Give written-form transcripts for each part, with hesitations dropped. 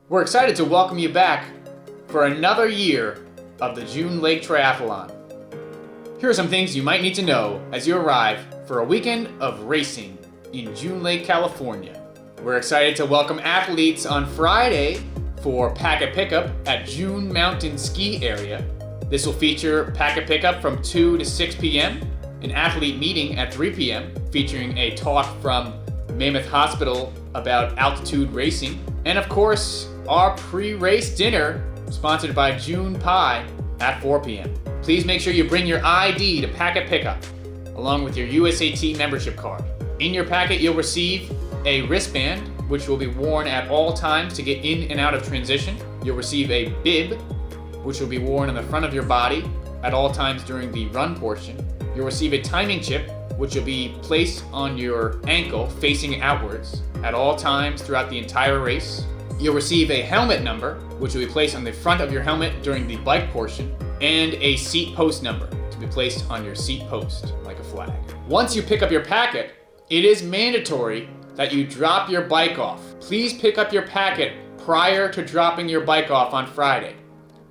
We're excited to welcome you back for another year of the June Lake Triathlon. Here are some things you might need to know as you arrive for a weekend of racing in June Lake, California. We're excited to welcome athletes on Friday for Packet Pickup at June Mountain Ski Area. This will feature Packet Pickup from 2 to 6 p.m., an athlete meeting at 3 p.m. featuring a talk from Mammoth Hospital about altitude racing, and of course, our pre-race dinner sponsored by June Pie at 4 p.m. Please make sure you bring your ID to Packet Pickup along with your USAT membership card. In your packet, you'll receive a wristband, which will be worn at all times to get in and out of transition. You'll receive a bib, which will be worn on the front of your body at all times during the run portion. You'll receive a timing chip, which will be placed on your ankle facing outwards at all times throughout the entire race. You'll receive a helmet number, which will be placed on the front of your helmet during the bike portion, and a seat post number to be placed on your seat post like a flag. Once you pick up your packet, it is mandatory that you drop your bike off. Please pick up your packet prior to dropping your bike off on Friday.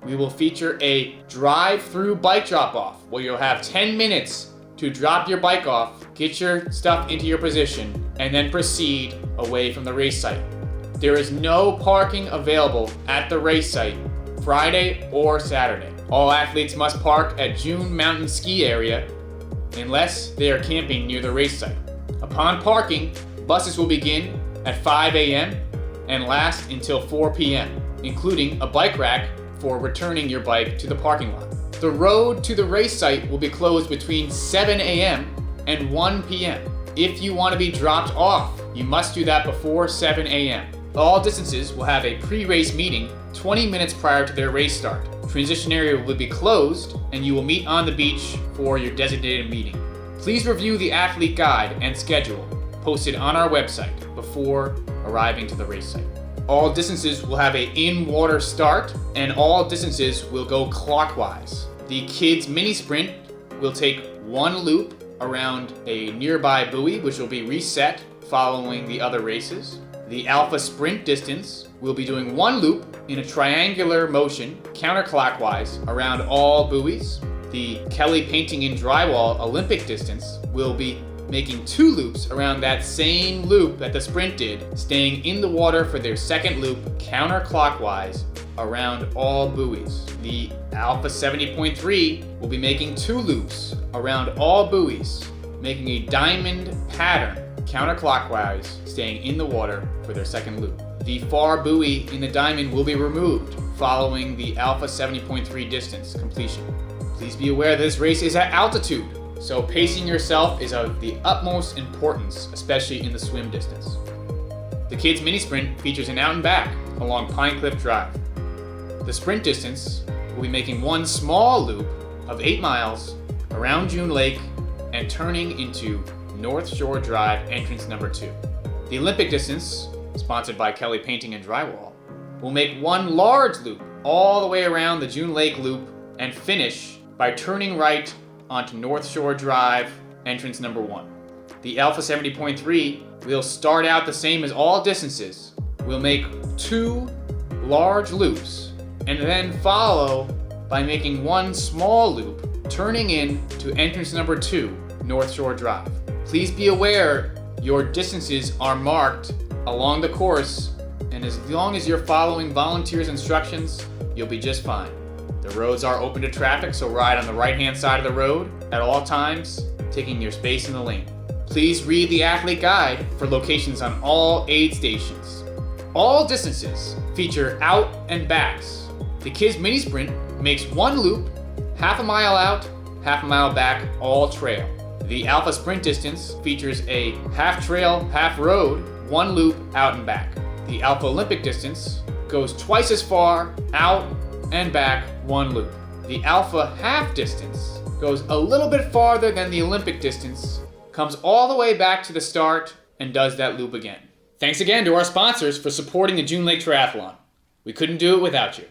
We will feature a drive-through bike drop-off where you'll have 10 minutes to drop your bike off, get your stuff into your position, and then proceed away from the race site. There is no parking available at the race site Friday or Saturday. All athletes must park at June Mountain Ski Area unless they are camping near the race site. Upon parking, buses will begin at 5 a.m. and last until 4 p.m., including a bike rack for returning your bike to the parking lot. The road to the race site will be closed between 7 a.m. and 1 p.m. If you want to be dropped off, you must do that before 7 a.m. All distances will have a pre-race meeting 20 minutes prior to their race start. Transition area will be closed and you will meet on the beach for your designated meeting. Please review the athlete guide and schedule posted on our website before arriving to the race site. All distances will have a in-water start and all distances will go clockwise. The kids mini sprint will take one loop around a nearby buoy, which will be reset following the other races. The alpha sprint distance will be doing one loop in a triangular motion counterclockwise around all buoys. The Kelly painting in drywall Olympic distance will be making 2 loops around that same loop that the sprint did, staying in the water for their second loop counterclockwise around all buoys. The Alpha 70.3 will be making 2 loops around all buoys, making a diamond pattern counterclockwise, staying in the water for their second loop. The far buoy in the diamond will be removed following the Alpha 70.3 distance completion. Please be aware this race is at altitude, so pacing yourself is of the utmost importance, especially in the swim distance. The kids mini sprint features an out and back along Pine Cliff Drive. The sprint distance will be making one small loop of 8 miles around June Lake and turning into North Shore Drive entrance number 2. The Olympic distance, sponsored by Kelly Painting and Drywall, will make one large loop all the way around the June Lake loop and finish by turning right onto North Shore Drive entrance number 1. The Alpha 70.3 will start out the same as all distances. We'll make 2 large loops and then follow by making one small loop, turning in to entrance number 2, North Shore Drive. Please be aware your distances are marked along the course, and as long as you're following volunteers' instructions, you'll be just fine. The roads are open to traffic, so ride on the right-hand side of the road at all times, taking your space in the lane. Please read the athlete guide for locations on all aid stations. All distances feature out and backs. The kids mini sprint makes one loop, half a mile out, half a mile back, all trail. The Alpha sprint distance features a half trail, half road, one loop out and back. The Alpha Olympic distance goes twice as far out and back, one loop. The Alpha half distance goes a little bit farther than the Olympic distance, comes all the way back to the start, and does that loop again. Thanks again to our sponsors for supporting the June Lake Triathlon. We couldn't do it without you.